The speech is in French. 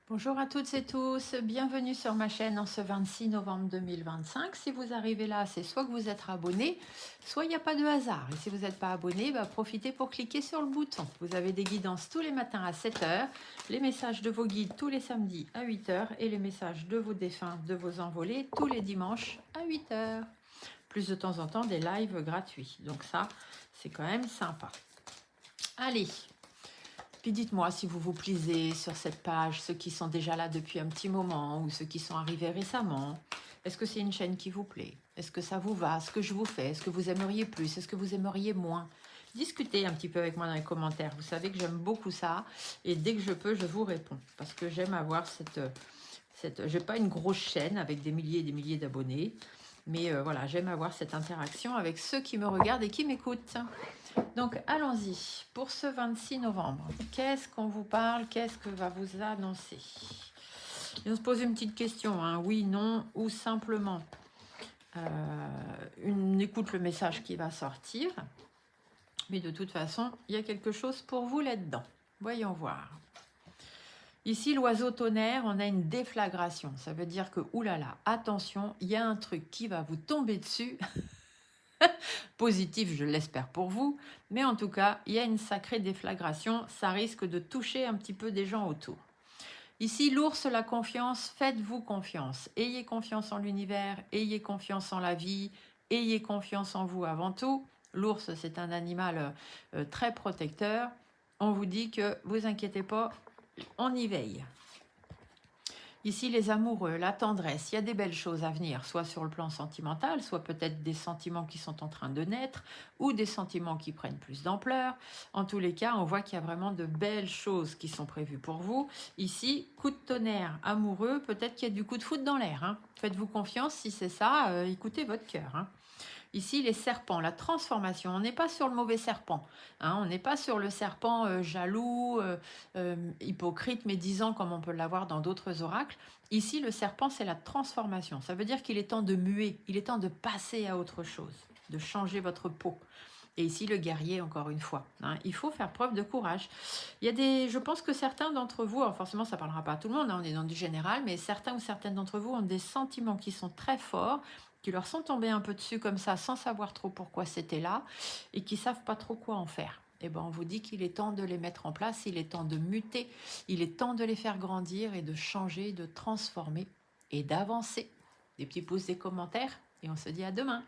Bonjour à toutes et tous, bienvenue sur ma chaîne en ce 26 novembre 2025. Si vous arrivez là, c'est soit que vous êtes abonné, soit il n'y a pas de hasard. Et si vous n'êtes pas abonné, profitez pour cliquer sur le bouton. Vous avez des guidances tous les matins à 7 heures, les messages de vos guides tous les samedis à 8 heures et les messages de vos défunts, de vos envolés tous les dimanches à 8 heures. Plus de temps en temps, des lives gratuits. Donc ça, c'est quand même sympa. Allez, puis dites-moi si vous vous plaisez sur cette page, ceux qui sont déjà là depuis un petit moment ou ceux qui sont arrivés récemment. Est-ce que c'est une chaîne qui vous plaît? Est-ce que ça vous va, ce que je vous fais? Est-ce que vous aimeriez plus? Est-ce que vous aimeriez moins? Discutez un petit peu avec moi dans les commentaires. Vous savez que j'aime beaucoup ça. Et dès que je peux, je vous réponds. Parce que j'aime avoir cette j'ai pas une grosse chaîne avec des milliers et des milliers d'abonnés. Mais voilà, j'aime avoir cette interaction avec ceux qui me regardent et qui m'écoutent. Donc, allons-y. Pour ce 26 novembre, qu'est-ce qu'on vous parle? Qu'est-ce que va vous annoncer? Et on se pose une petite question, hein, oui, non, ou simplement. On écoute le message qui va sortir. Mais de toute façon, il y a quelque chose pour vous là-dedans. Voyons voir. Ici, l'oiseau tonnerre, on a une déflagration. Ça veut dire que, oulala, attention, il y a un truc qui va vous tomber dessus. Positif, je l'espère pour vous, mais en tout cas, il y a une sacrée déflagration, ça risque de toucher un petit peu des gens autour. Ici, l'ours, la confiance, faites-vous confiance. Ayez confiance en l'univers, ayez confiance en la vie, ayez confiance en vous avant tout. L'ours, c'est un animal très protecteur. On vous dit que vous inquiétez pas, on y veille. Ici, les amoureux, la tendresse, il y a des belles choses à venir, soit sur le plan sentimental, soit peut-être des sentiments qui sont en train de naître, ou des sentiments qui prennent plus d'ampleur. En tous les cas, on voit qu'il y a vraiment de belles choses qui sont prévues pour vous. Ici, coup de tonnerre amoureux, peut-être qu'il y a du coup de foudre dans l'air. Hein. Faites-vous confiance, si c'est ça, écoutez votre cœur. Hein. Ici, les serpents, la transformation. On n'est pas sur le mauvais serpent. Hein, on n'est pas sur le serpent jaloux, hypocrite, médisant, comme on peut l'avoir dans d'autres oracles. Ici, le serpent, c'est la transformation. Ça veut dire qu'il est temps de muer, il est temps de passer à autre chose, de changer votre peau. Et ici, le guerrier, encore une fois. Hein, il faut faire preuve de courage. Il y a je pense que certains d'entre vous, alors forcément, ça ne parlera pas à tout le monde, hein, on est dans du général, mais certains ou certaines d'entre vous ont des sentiments qui sont très forts, qui leur sont tombés un peu dessus comme ça, sans savoir trop pourquoi c'était là, et qui ne savent pas trop quoi en faire. Eh ben, on vous dit qu'il est temps de les mettre en place, il est temps de muter, il est temps de les faire grandir et de changer, de transformer et d'avancer. Des petits pouces, des commentaires, et on se dit à demain.